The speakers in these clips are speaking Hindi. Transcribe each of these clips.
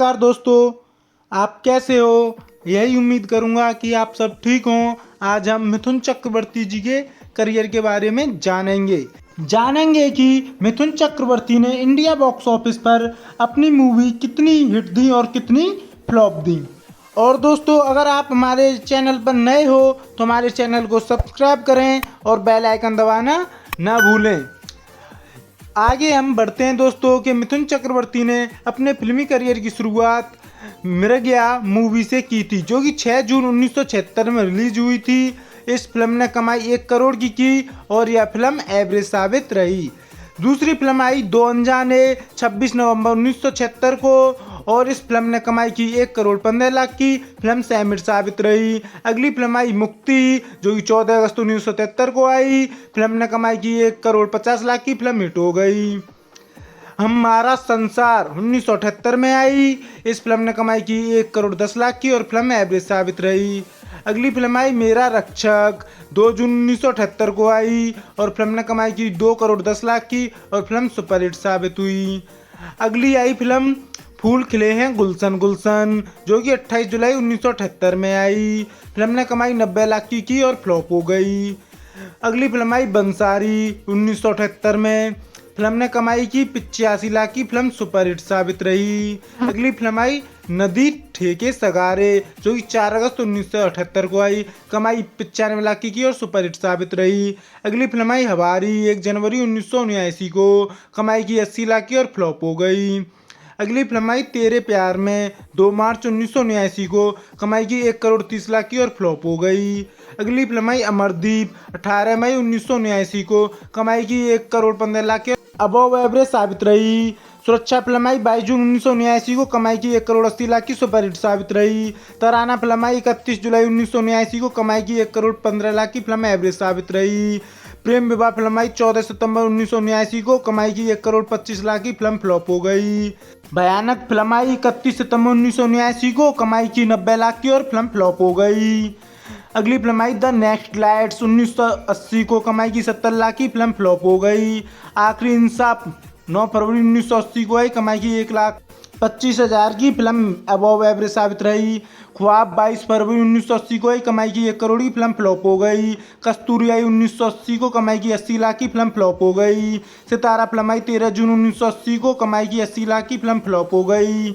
नमस्कार दोस्तों, आप कैसे हो? यही उम्मीद करूंगा कि आप सब ठीक हों। आज हम मिथुन चक्रवर्ती जी के करियर के बारे में जानेंगे कि मिथुन चक्रवर्ती ने इंडिया बॉक्स ऑफिस पर अपनी मूवी कितनी हिट दी और कितनी फ्लॉप दी। और दोस्तों, अगर आप हमारे चैनल पर नए हो तो हमारे चैनल को सब्सक्राइब करें और बेल आइकन दबाना ना भूलें। आगे हम बढ़ते हैं दोस्तों कि मिथुन चक्रवर्ती ने अपने फिल्मी करियर की शुरुआत मृगया मूवी से की थी, जो कि 6 जून 1976 में रिलीज हुई थी। इस फिल्म ने कमाई 1 करोड़ की और यह फिल्म एवरेज साबित रही। दूसरी फिल्म आई दो अनजाने 26 नवंबर 1976 को और इस फिल्म ने कमाई की 1 करोड़ 15 लाख की। फिल्म सेमिट साबित रही। अगली फिल्म आई मुक्ति, जो कि 14 अगस्त 1973 को आई। फिल्म ने कमाई की 1 करोड़ 50 लाख की। फिल्म हिट हो गई। हमारा संसार 1978 में आई। इस फिल्म ने कमाई की 1 करोड़ 10 लाख की और फिल्म एवरेज साबित रही। अगली फिल्म आई मेरा रक्षक, 2 जून 1978 को आई और फिल्म ने कमाई की 2 करोड़ 10 लाख की और फिल्म सुपरहिट साबित हुई। अगली आई फिल्म फूल खिले हैं गुलशन गुलशन, जो कि 28 जुलाई 1978 में आई। फिल्म ने कमाई 90 लाख की और फ्लॉप हो गई। अगली फिल्म आई बंसारी 1978 में। फिल्म ने कमाई की 85 लाख की। फिल्म सुपरहिट साबित रही। अगली फिल्म आई नदी ठेके सगारे, जो कि 4 अगस्त 1978 को आई। कमाई 95 लाख की और सुपरहिट साबित रही। अगली फिल्म आई हवारी 1 जनवरी 1979 को। कमाई की 80 लाख की और फ्लॉप हो गई। अगली फिल्म आई तेरे प्यार में 2 मार्च 1979 को। कमाई की 1 करोड़ 30 लाख की और फ्लॉप हो गई। अगली फिल्म आई अमरदीप 18 मई 1979 को। कमाई की 1 करोड़ 15 लाख की अबव एवरेज साबित रही। सुरक्षा फिल्म आई 22 जून 1979 को। कमाई की 1 करोड़ 80 लाख की सुपरहिट साबित रही। तराना फिल्म आई 31 जुलाई 1979 को। कमाई की 1 करोड़ 15 लाख की। फिल्म एवरेज साबित रही। प्रेम विवाह फिल्म आई 14 सितंबर 1979 को। कमाई की 1 करोड़ 25 लाख की। फिल्म फ्लॉप हो गई। भयानक फिल्म आई 31 सितंबर 1979 को। कमाई की 90 लाख की और फिल्म फ्लॉप हो गई। अगली film I the next lights 1980 को। कमाई की 70 लाख की। फिल्म फ्लॉप हो गई। आखिरी इंसाफ 9 फरवरी 1980 को आई। कमाई की 1,25,000 की। फिल्म अबव एवरेज साबित रही। ख्वाब 22 फरवरी 1980 को आई। कमाई की 1 करोड़ की। फिल्म फ्लॉप हो गई। कस्तूरी आई 1980 को। कमाई की 80 लाख की। फिल्म फ्लॉप हो गई। सितारा फिल्म आई 13 जून 1980 को। कमाई की 80 लाख की। फिल्म फ्लॉप हो गई।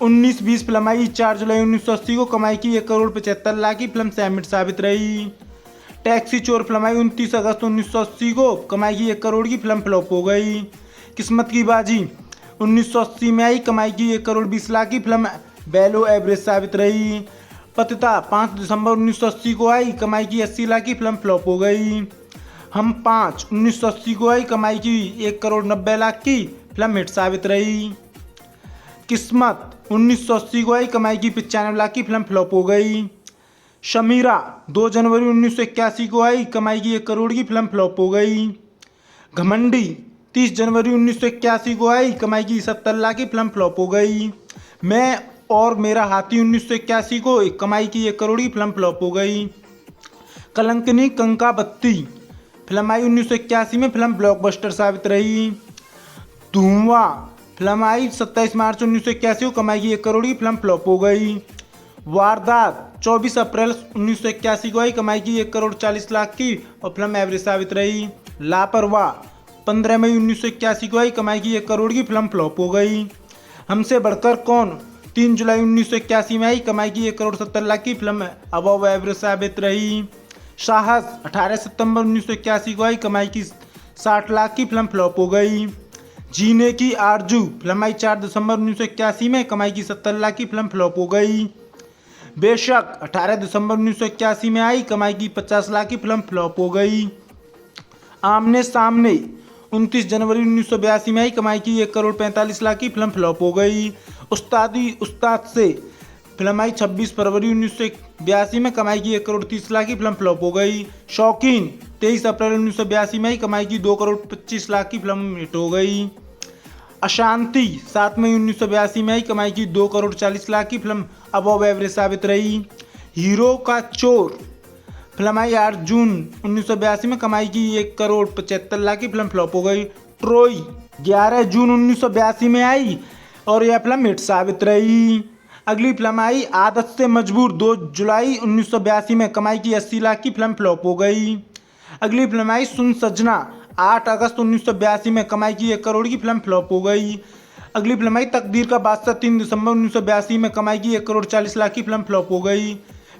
1920 फिल्म आई 4 जुलाई 1980 को। कमाई की 1 करोड़ 75 लाख की। फिल्म सेमिट साबित रही। टैक्सी चोर फिल्म आई 29 अगस्त 1980 को। कमाई की 1 करोड़ की। फिल्म फ्लॉप हो गई। किस्मत की बाजी 1980 में आई। कमाई की 1 करोड़ 20 लाख की। फिल्म बेलो एवरेज साबित रही। पतिता 5 दिसंबर 1980 को आई। कमाई की 80 लाख की। फिल्म फ्लॉप हो गई। हम 5 1980 को आई। कमाई की 1 करोड़ 90 लाख की। फिल्म हिट साबित रही। किस्मत 1980 को आई। कमाई की 95 लाख की। फिल्म फ्लॉप हो गई। शमीरा 2 जनवरी 1981 को आई। कमाई की 1 करोड़ की। फिल्म फ्लॉप हो गई। घमंडी 30 जनवरी 1981 को आई। कमाई की 70 लाख की। फिल्म फ्लॉप हो गई। मैं और मेरा हाथी 1981 को। कमाई की 1 करोड़ की। फिल्म फ्लॉप हो गई। कलंकनी कंकाबत्ती फिल्म आई 1981 में। फिल्म ब्लॉकबस्टर साबित रही। धुआं फिल्म आई 27 मार्च 1981 को। कमाई की 1 करोड़ की। फिल्म फ्लॉप हो गई। वारदात 24 अप्रैल 1981 को आई। कमाई की 1 करोड़ 40 लाख की और फिल्म एवरेज साबित रही। लापरवाह 15 मई 1981 को आई। कमाई की 1 करोड़ की। फिल्म फ्लॉप हो गई। हमसे बढ़कर कौन 3 जुलाई 1981 में आई। कमाई की 1 करोड़ 70 लाख की। फिल्म अबव एवरेज साबित रही। साहस 18 सितंबर 1981 को आई। कमाई की 60 लाख की। फिल्म फ्लॉप हो गई। जीने की आरजू फिल्म आई 4 दिसंबर 1981 में। कमाई की 70 लाख की। फिल्म फ्लॉप हो गई। बेशक 18 दिसंबर 1981 में आई। कमाई की 50 लाख की। फिल्म फ्लॉप हो गई। आमने सामने 29 जनवरी 1982 में आई। कमाई की 1 करोड़ 45 लाख की। फिल्म फ्लॉप हो गई। उस्तादी उस्ताद से फिल्म आई 26 फरवरी 1982 में। कमाई की 1 करोड़ 30 लाख की। फिल्म फ्लॉप हो गई। शौकीन 23 अप्रैल 1982 में आई। कमाई की 2 करोड़ 25 लाख की। फिल्म हिट हो गई। अशांति 7 मई 1982 में आई। कमाई की 2 करोड़ 40 लाख की। फिल्म अबव एवरेज साबित रही। हीरो का चोर फिल्म आई 8 जून 1982 में। कमाई की 1 करोड़ 75 लाख की। फिल्म फ्लॉप हो गई। ट्रोई 11 जून 1982 में आई। और यह फिल्म हिट साबित रही। अगली फिल्म आई आदत से मजबूर, 2 जुलाई 1982 में कमाई की 80 लाख की फिल्म फ्लॉप हो गई। अगली फिल्म आई सुन सजना, 8 अगस्त 1982 में कमाई की 1 करोड़ की फिल्म फ्लॉप हो गई। अगली फिल्म आई तकदीर का बादशाह, 3 दिसंबर 1982 में कमाई की 1 करोड़ 40 लाख की फिल्म फ्लॉप हो गई।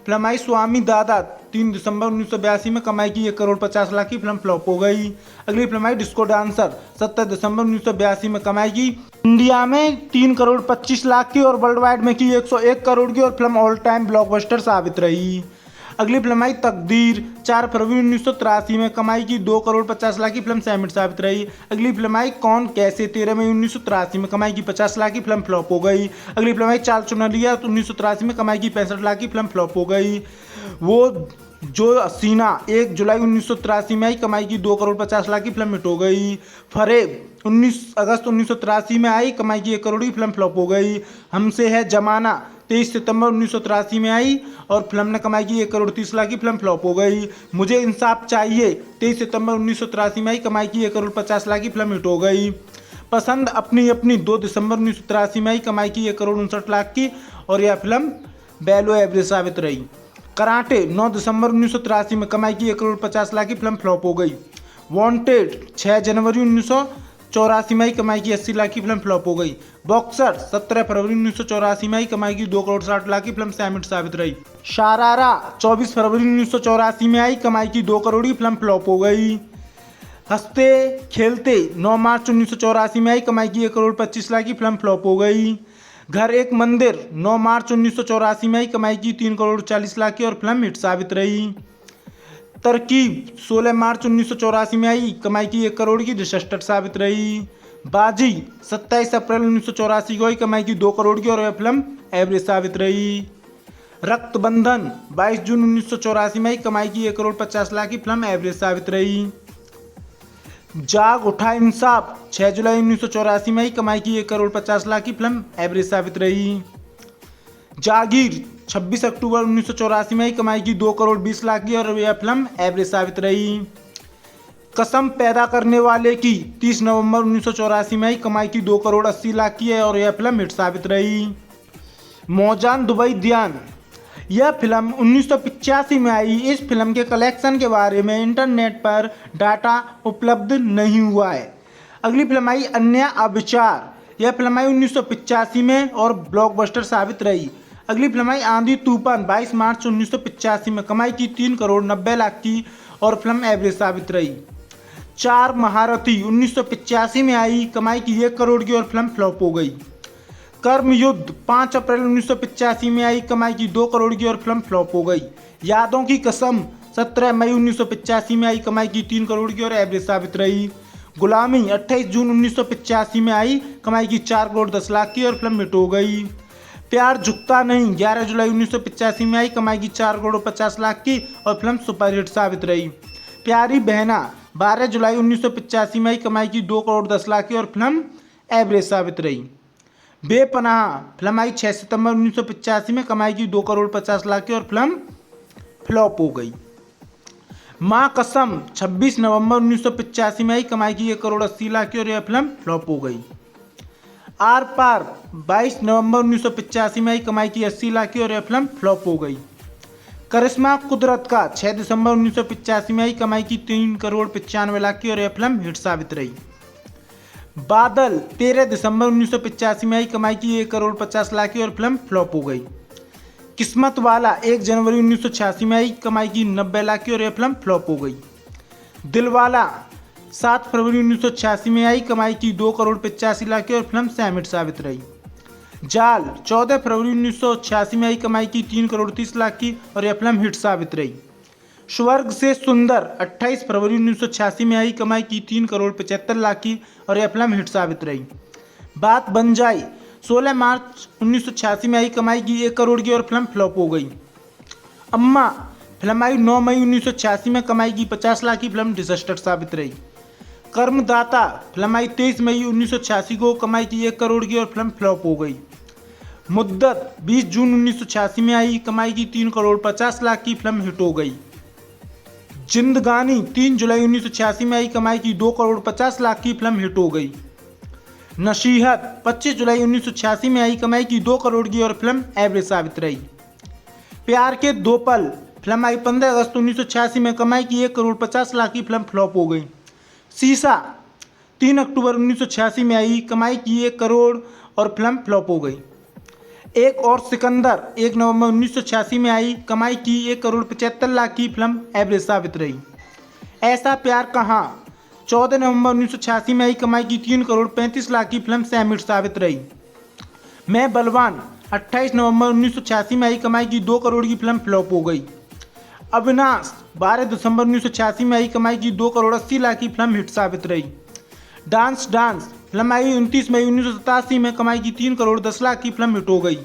फिल्म आई स्वामी दादा, 3 दिसंबर 1982 में कमाई की 1 करोड़ 50 लाख की फिल्म फ्लॉप हो गई। अगली फिल्म आई डिस्को डांसर, 17 दिसंबर 1982 में कमाई की इंडिया में 3 करोड़ 25 लाख की और वर्ल्ड वाइड में की 101 करोड़ की और फिल्म ऑल टाइम ब्लॉकबस्टर साबित रही। अगली फिल्म आई तकदीर, 4 फरवरी 1983 में कमाई की 2 करोड़ 50 लाख की फिल्म सैमिट साबित रही। अगली फिल्म आई कौन कैसे, 13 मई 1983 में कमाई की 50 लाख की फिल्म फ्लॉप हो गई। अगली फिल्म आई चाल चुना लिया, 1983 में कमाई की 65 लाख की फिल्म फ्लॉप हो गई। वो जो हसीना, 1 जुलाई 1983 में आई, कमाई की 2 करोड़ 50 लाख की फिल्म हिट हो गई। फरेब, 19 अगस्त 1983 में आई, कमाई की 1 करोड़ की फिल्म फ्लॉप हो गई। हमसे है जमाना, 23 सितंबर 1983 में आई और फिल्म ने कमाई की 1 करोड़ 30 लाख की फिल्म फ्लॉप हो गई। मुझे इंसाफ चाहिए, 23 सितंबर 1983 में आई, कमाई की 1 करोड़ 50 लाख की फिल्म हिट हो गई। पसंद अपनी अपनी, 2 दिसंबर 1983 में आई, कमाई की 1 करोड़ 59 लाख की और यह फिल्म बेलो एवरेज साबित रही। कराटे, 9 दिसंबर 1983 में कमाई की 1 करोड़ 50 लाख की फिल्म फ्लॉप हो गई। वांटेड, 6 जनवरी 1984 में आई, कमाई की 80 लाख की फिल्म फ्लॉप हो गई। बॉक्सर, 17 फरवरी 1984 में आई, कमाई की 2 करोड़ 60 लाख की फिल्म सैमिट साबित रही। शारारा, 24 फरवरी 1984 में आई, कमाई की 2 करोड़ की फिल्म फ्लॉप हो गई। हंसते खेलते, 9 मार्च 1984 में आई, कमाई की 1 करोड़ 25 लाख की फिल्म फ्लॉप हो गई। घर एक मंदिर, 9 मार्च 1984 में आई, कमाई की 3 करोड़ 40 लाख की और फिल्म हिट साबित रही। तरकीब, 16 मार्च 1984 में आई, कमाई की 1 करोड़ की डिजास्टर साबित रही। बाजी, 27 अप्रैल 1984 को आई, कमाई की 2 करोड़ की और यह फिल्म एवरेज साबित रही। रक्तबंधन, 22 जून 1984 में आई, कमाई की 1 करोड़ 50 लाख की फिल्म एवरेज साबित रही। जाग उठा इंसाफ, 6 जुलाई 1984 में आई, कमाई की 1 करोड़ 50 लाख की फिल्म एवरेज साबित रही। जागीर, 26 अक्टूबर 1984 में आई, कमाई की 2 करोड़ 20 लाख की और यह फिल्म एवरेज साबित रही। कसम पैदा करने वाले की, 30 नवंबर 1984 में आई, कमाई की 2 करोड़ 80 लाख की है और यह फिल्म हिट साबित रही। मौजान दुबई ध्यान, यह फिल्म 1985 में आई। इस फिल्म के कलेक्शन के बारे में इंटरनेट पर डाटा उपलब्ध नहीं हुआ है। अगली फिल्म आई अन्य अविचार, यह फिल्म आई 1985 में और ब्लॉकबस्टर साबित रही। अगली फिल्म आई आंधी तूफान, 22 मार्च 1985 में, कमाई की 3 करोड़ 90 लाख की और फिल्म एवरेज साबित रही। चार महारथी, 1985 में आई, कमाई की 1 करोड़ की और फिल्म फ्लॉप हो गई। कर्मयुद्ध, 5 अप्रैल 1985 में आई, कमाई की 2 करोड़ की और फिल्म फ्लॉप हो गई। यादों की कसम, 17 मई 1985 में आई, कमाई की 3 करोड़ की और एवरेज साबित रही। गुलामी, 28 जून 1985 में आई, कमाई की 4 करोड़ 10 लाख की और फिल्म हिट हो गई। प्यार झुकता नहीं, 11 जुलाई 1985 में आई, कमाई की 4 करोड़ 50 लाख की और फिल्म सुपरहिट साबित रही। प्यारी बहना, 12 जुलाई 1985 में आई, कमाई की 2 करोड़ 10 लाख की और फिल्म एवरेज साबित रही। बेपनाह, फिल्म आई 6 सितंबर 1985 में, कमाई की 2 करोड़ 50 लाख की और फिल्म फ्लॉप हो गई। माँ कसम, 26 नवंबर 1985 में आई, कमाई की 1 करोड़ 80 लाख की और यह फिल्म फ्लॉप हो गई। आर पार, 22 नवंबर 1985 में आई, कमाई की 80 लाख की और यह फिल्म फ्लॉप हो गई। करिश्मा कुदरत का, 6 दिसंबर 1985 में आई, कमाई की 3 करोड़ 95 लाख की और यह फिल्म हिट साबित रही। बादल, 13 दिसंबर 1985 में आई, कमाई की 1 करोड़ 50 लाख की और फिल्म फ्लॉप हो गई। किस्मत वाला, 1 जनवरी 1986 में आई, कमाई की 90 लाख की और यह फिल्म फ्लॉप हो गई। दिलवाला, 7 फरवरी 1986 में आई, कमाई की 2 करोड़ 85 लाख की और फिल्म सैमिट साबित रही। जाल, 14 फरवरी 1986 में आई, कमाई की 3 करोड़ 30 लाख की और यह फिल्म हिट साबित रही। स्वर्ग से सुंदर, 28 फरवरी 1986 में आई, कमाई की 3 करोड़ 75 लाख की और यह फिल्म हिट साबित रही। बात बन जाए, 16 मार्च 1986 में आई, कमाई की 1 करोड़ की और फिल्म फ्लॉप हो गई। अम्मा, फिल्म आई 9 मई 1986 में, कमाई की 50 लाख की फिल्म डिजास्टर साबित रही। कर्मदाता, फिल्म आई 23 मई 1986 को, कमाई की 1 करोड़ की और फिल्म फ्लॉप हो गई। मुद्दत, 20 जून 1986 में आई, कमाई की 3 करोड़ 50 लाख की फिल्म हिट हो गई। जिंदगानी, 3 जुलाई 1986 में आई, कमाई की 2 करोड़ 50 लाख की फिल्म हिट हो गई। नसीहत 25 जुलाई 1986 में आई, कमाई की 2 करोड़ की और फिल्म एवरेज साबित रही। प्यार के दो पल फिल्म आई 15 अगस्त 1986 में, कमाई की 1 करोड़ 50 लाख की फिल्म फ्लॉप हो गई। शीशा 3 अक्टूबर 1986 में आई, कमाई की 1 करोड़ और फिल्म फ्लॉप हो गई। एक और सिकंदर 1 नवंबर 1986 में आई, कमाई की 1 करोड़ 75 लाख की फिल्म एवरेज साबित रही। ऐसा प्यार कहाँ 14 नवंबर 1986 में आई, कमाई की 3 करोड़ 35 लाख की फिल्म सेम हिट साबित रही। मैं बलवान 28 नवंबर 1986 में आई, कमाई की 2 करोड़ की फिल्म फ्लॉप हो गई। अविनाश 12 दिसंबर 1986 में आई, कमाई की 2 करोड़ 80 लाख की फिल्म हिट साबित रही। डांस फिल्म आई 29 मई 1987 में, कमाई की 3 करोड़ 10 लाख की फिल्म हिट हो गई।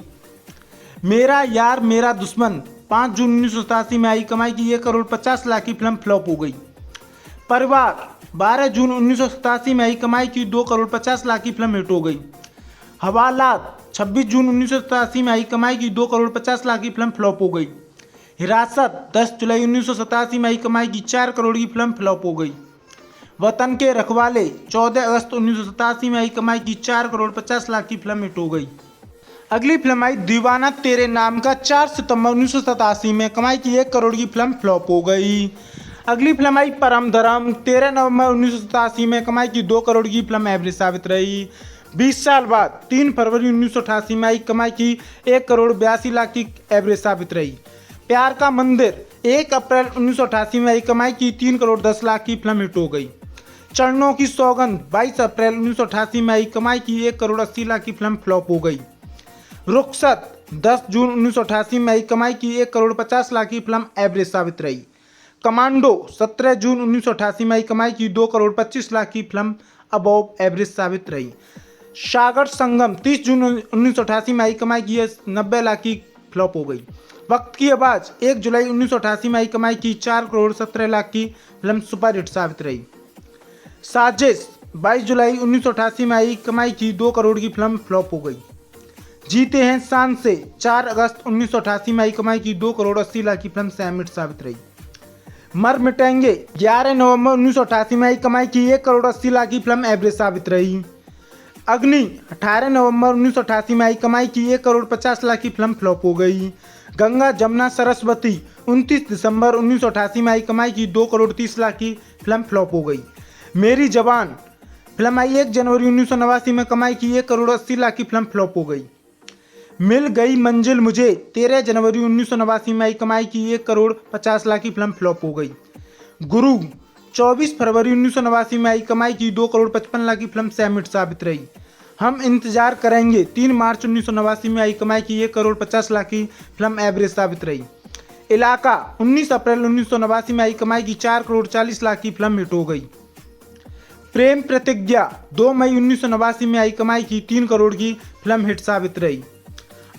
मेरा यार मेरा दुश्मन 5 जून 1987 में आई, कमाई की 1 करोड़ 50 लाख की फिल्म फ्लॉप हो गई। परिवार 12 जून 1987 में आई, कमाई की 2 करोड़ 50 लाख की फिल्म हिट हो गई। हवालात 26 जून 1987 में आई, कमाई की 2 करोड़ 50 लाख की फिल्म फ्लॉप हो गई। हिरासत 10 जुलाई 1987 में आई, कमाई की 4 करोड़ की फिल्म फ्लॉप हो गई। वतन के रखवाले 14 अगस्त 1987 में आई, कमाई की 4 करोड़ 50 लाख की फिल्म हिट हो गई। अगली फिल्म आई दीवाना तेरे नाम का 4 सितंबर 1987 में, कमाई की 1 करोड़ की फिल्म फ्लॉप हो गई। अगली फिल्म आई परम धर्म 13 नवंबर 1987 में, कमाई की 2 करोड़ की फिल्म एवरेज साबित रही। 20 साल बाद 3 फरवरी 1988 में आई, कमाई की 1 करोड़ 82 लाख की एवरेज साबित रही। प्यार का मंदिर 1 अप्रैल 1988 में आई, कमाई की 3 करोड़ 10 लाख की फिल्म हिट हो गई। चरणों की सौगंध 22 अप्रैल 1988 में आई, कमाई की 1 करोड़ 80 लाख की फिल्म फ्लॉप हो गई। रुखसत 10 जून 1988 में आई, कमाई की 1 करोड़ 50 लाख की फिल्म एवरेज साबित रही। कमांडो 17 जून 1988 में आई, कमाई की 2 करोड़ 25 लाख की फिल्म अबव एवरेज साबित रही। सागर संगम 30 जून 1988 में आई, कमाई की 90 लाख की फ्लॉप हो गई। वक्त की आवाज़ 1 जुलाई 1988 में आई, कमाई की 4 करोड़ 17 लाख की फिल्म सुपर हिट साबित रही। साजिश 22 जुलाई 1988 में आई, कमाई की 2 करोड़ की फिल्म फ्लॉप हो गई। जीते हैं शान से 4 अगस्त 1988 में आई, कमाई की 2 करोड़ 80 लाख की फिल्म सेम हिट साबित रही। मर मिटेंगे 11 नवंबर 1988 में आई, कमाई की 1 करोड़ 80 लाख की फिल्म एवरेज साबित रही। अग्नि 18 नवंबर 1988 में आई, कमाई की 1 करोड़ 50 लाख की फिल्म फ्लॉप हो गई। गंगा जमुना सरस्वती 29 दिसंबर 1988 में आई, कमाई की 2 करोड़ 30 लाख की फिल्म फ्लॉप हो गई। मेरी जवान फिल्म आई 1 जनवरी 1989 में, कमाई की 1 करोड़ 80 लाख की फिल्म फ्लॉप हो गई। मिल गई मंजिल मुझे 13 जनवरी 1989 में आई, कमाई की 1 करोड़ 50 लाख की फिल्म फ्लॉप हो गई। गुरु 24 फरवरी 1989 में आई, कमाई की 2 करोड़ 55 लाख की फिल्म सेम हिट साबित रही। हम इंतजार करेंगे 3 मार्च 1989 में आई, कमाई की 1 करोड़ 50 लाख की फिल्म एवरेज साबित रही। इलाका 19 अप्रैल 1989 में आई, कमाई की 4 करोड़ 40 लाख की फिल्म हिट हो गई। प्रेम प्रतिज्ञा 2 मई 1989 में आई, कमाई की 3 करोड़ की फिल्म हिट साबित रही।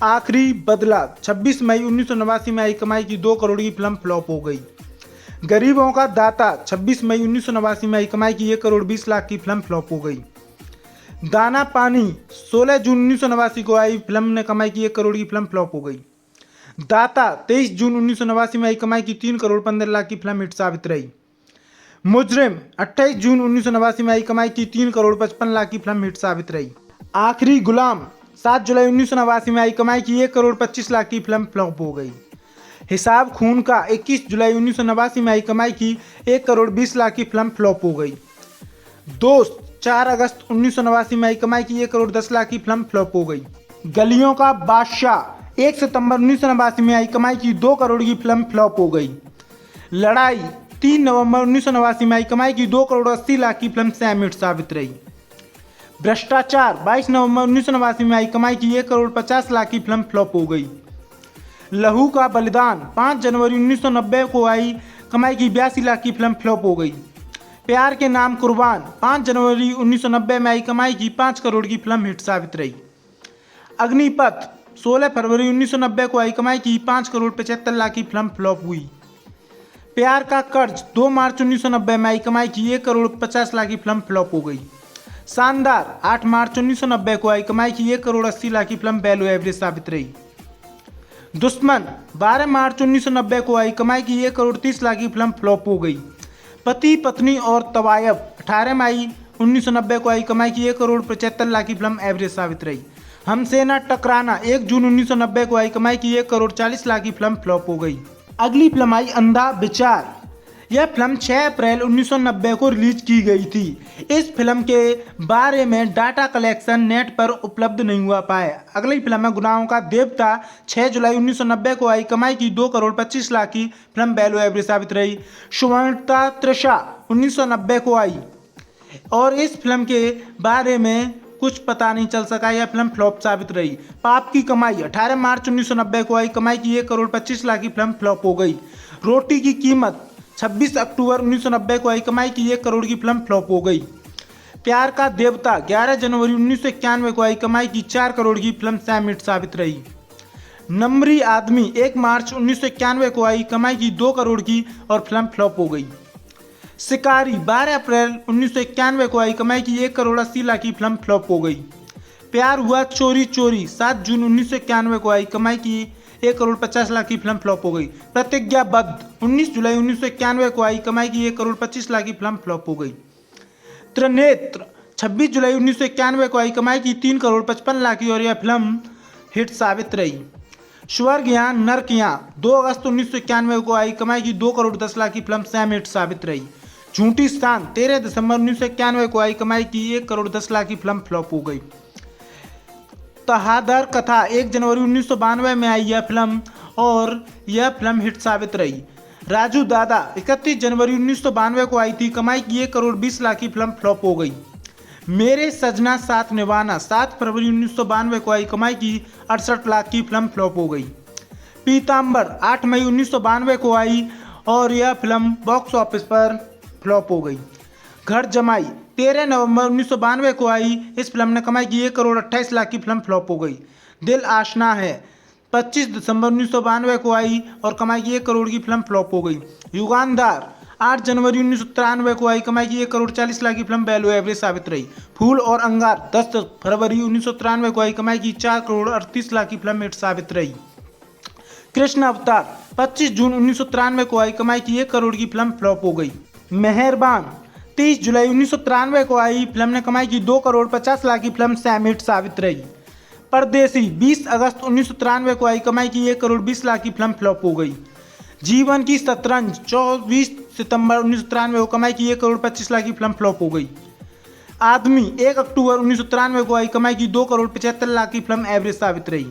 आखिरी बदला 26 मई 1989 में आई, कमाई की 2 करोड़ की फिल्म फ्लॉप हो गई। गरीबों का दाता 26 मई 1989 में आई, कमाई की 1 करोड़ 20 लाख की फिल्म फ्लॉप हो गई। दाना पानी 16 जून 1989 को आई, फिल्म ने कमाई की 1 करोड़ की फिल्म फ्लॉप हो गई। दाता 23 जून 1989 में आई, कमाई की 3 करोड़ 15 लाख की फिल्म हिट साबित रही। मुजरिम 28 जून 1989 में आई, कमाई की 3 करोड़ 55 लाख की फिल्म हिट साबित रही। आखिरी गुलाम 7 जुलाई 1989 में आई, कमाई की 1 करोड़ 25 लाख की फिल्म फ्लॉप हो गई। हिसाब खून का 21 जुलाई 1989 में आई, कमाई की 1 करोड़ 20 लाख की फिल्म फ्लॉप हो गई। दोस्त 4 अगस्त 1989 में आई, कमाई की 1 करोड़ 10 लाख की फिल्म फ्लॉप हो गई। गलियों का बादशाह 1 सितंबर 1989 में आई, कमाई की 2 करोड़ की फिल्म फ्लॉप हो गई। लड़ाई 3 नवंबर 1989 में आई, कमाई की 2 करोड़ 80 लाख की फिल्म सेम हिट साबित रही। भ्रष्टाचार 22 नवंबर 1989 में आई, कमाई की 1 करोड़ 50 लाख की फिल्म फ्लॉप हो गई। लहू का बलिदान 5 जनवरी 1990 को आई, कमाई की 82 लाख की फिल्म फ्लॉप हो गई। प्यार के नाम कुर्बान 5 जनवरी 1990 में आई, कमाई की 5 करोड़ की फिल्म हिट साबित रही। अग्निपथ 16 फरवरी 1990 को आई, कमाई की 5 करोड़ 75 लाख की फिल्म फ्लॉप हुई। प्यार का कर्ज 2 मार्च 1990 में आई, कमाई की 1 करोड़ 50 लाख की फिल्म फ्लॉप हो गई। शानदार 8 मार्च 1990 को आई, कमाई की 1 करोड़ 80 लाख की फिल्म वैल्यू एवरेज साबित रही। दुश्मन 12 मार्च 1990 को आई, कमाई की 1 करोड़ 30 लाख की फिल्म फ्लॉप हो गई। पति पत्नी और तवायब 18 मई 1990 को आई कमाई की 1 करोड़ 75 लाख की फिल्म एवरेज साबित रही। हमसे न टकराना 1 जून 1990 को आई कमाई की 1 करोड़ 40 लाख की फिल्म फ्लॉप हो गई। अगली फिल्म आई अंधा विचार। यह फिल्म 6 अप्रैल 1990 को रिलीज की गई थी। इस फिल्म के बारे में डाटा कलेक्शन नेट पर उपलब्ध नहीं हुआ पाए। अगली फिल्म है गुनाहों का देवता। 6 जुलाई 1990 को आई कमाई की 2 करोड़ 25 लाख की फिल्म वैल्यू एवरेज साबित रही। सुवर्णता तृषा 1990 को आई और इस फिल्म के बारे में कुछ पता नहीं चल सका, यह फिल्म फ्लॉप साबित रही। पाप की कमाई 18 मार्च 1990 को आई कमाई की 1 करोड़ 25 लाख की फिल्म फ्लॉप हो गई। रोटी की कीमत 26 अक्टूबर 1990 को आई कमाई की 1 करोड़ की फिल्म फ्लॉप हो गई। प्यार का देवता 11 जनवरी 1991 को आई कमाई की 4 करोड़ की फिल्म सैम हिट साबित रही। नंबरी आदमी 1 मार्च 1991 को आई कमाई की 2 करोड़ की और फिल्म फ्लॉप हो गई। शिकारी 12 अप्रैल 1991 को आई कमाई की 1 करोड़ 80 लाख की फिल्म फ्लॉप हो गई। प्यार हुआ चोरी चोरी 7 जून 1991 को आई कमाई की 1 करोड़ 50 लाख की फिल्म फ्लॉप हो गई। प्रतिज्ञाबद्ध 19 जुलाई 1991 को आई कमाई की 1 करोड़ 25 लाख की फिल्म फ्लॉप हो गई। त्रिनेत्र 26 जुलाई 1991 को आई कमाई की 3 करोड़ 55 लाख की और यह फिल्म हिट साबित रही। स्वर्ग यहाँ नर्क यहाँ 2 अगस्त 1991 को आई कमाई की 2 करोड़ 10 लाख की फिल्म सैम हिट साबित रही। झूठी स्थान 13 दिसंबर 1991 को आई कमाई की 1 करोड़ 10 लाख की फिल्म फ्लॉप हो गई। तहादर कथा 1 जनवरी 1992 में आई यह फिल्म और यह फिल्म हिट साबित रही। राजू दादा 31 जनवरी 1992 को आई थी, कमाई की 1 करोड़ 20 लाख की फिल्म फ्लॉप हो गई। मेरे सजना साथ निभाना 7 फरवरी 1992 को आई कमाई की 68 लाख की फिल्म फ्लॉप हो गई। पीताम्बर 8 मई 1992 को आई और यह फिल्म बॉक्स ऑफिस पर फ्लॉप हो गई। घर जमाई 13 नवंबर 1992 को आई, इस फिल्म ने कमाई की 1 करोड़ 28 लाख की फिल्म फ्लॉप हो गई। दिल आशना है 25 दिसंबर 1992 को आई और कमाई की 1 करोड़ की फिल्म फ्लॉप हो गई। युगानदार 8 जनवरी 1993 को आई, कमाई की 1 करोड़ 40 लाख की फिल्म वैल्यू एवरेज साबित रही। फूल और अंगार 10 फरवरी 1993 को आई, कमाई की 4 करोड़ 38 लाख की फिल्म हिट साबित रही। कृष्ण अवतार 25 जून 1993 को आई, कमाई की 1 करोड़ की फिल्म फ्लॉप हो गई। मेहरबान 30 जुलाई 1993 को आई, फिल्म ने कमाई की 2 करोड़ 50 लाख की फिल्म सैम हिट साबित रही। परदेसी 20 अगस्त 1993 को आई, कमाई की 1 करोड़ 20 लाख की फिल्म फ्लॉप हो गई। जीवन की शतरंज 24 सितंबर 1993 को कमाई की 1 करोड़ 25 लाख की फिल्म फ्लॉप हो गई। आदमी 1 अक्टूबर 1993 को आई, कमाई की 2 करोड़ 75 लाख की फिल्म एवरेज साबित रही।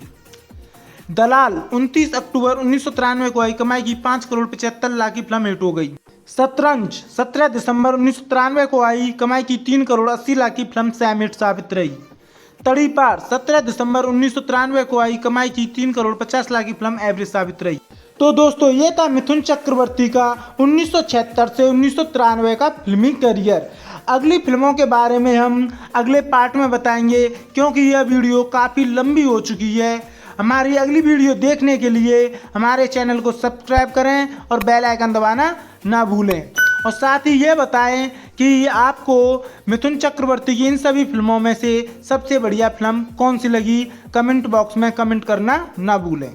दलाल 29 अक्टूबर 1993 को आई, कमाई की 5 करोड़ 75 लाख की फिल्म हिट हो गई। शतरंज 17 दिसंबर 1993 को आई, कमाई की 3 करोड़ 80 लाख की फिल्म सैम हिट साबित रही। तड़ीपार 17 दिसंबर 1993 को आई, कमाई की 3 करोड़ 50 लाख की फिल्म एवरेज साबित रही। तो दोस्तों ये था मिथुन चक्रवर्ती का 1976 से 1993 का फिल्मी करियर। अगली फिल्मों के बारे में हम अगले पार्ट में बताएंगे, क्योंकि यह वीडियो काफ़ी लंबी हो चुकी है। हमारी अगली वीडियो देखने के लिए हमारे चैनल को सब्सक्राइब करें और बेल आइकन दबाना ना भूलें, और साथ ही ये बताएं कि आपको मिथुन चक्रवर्ती की इन सभी फिल्मों में से सबसे बढ़िया फिल्म कौन सी लगी। कमेंट बॉक्स में कमेंट करना ना भूलें।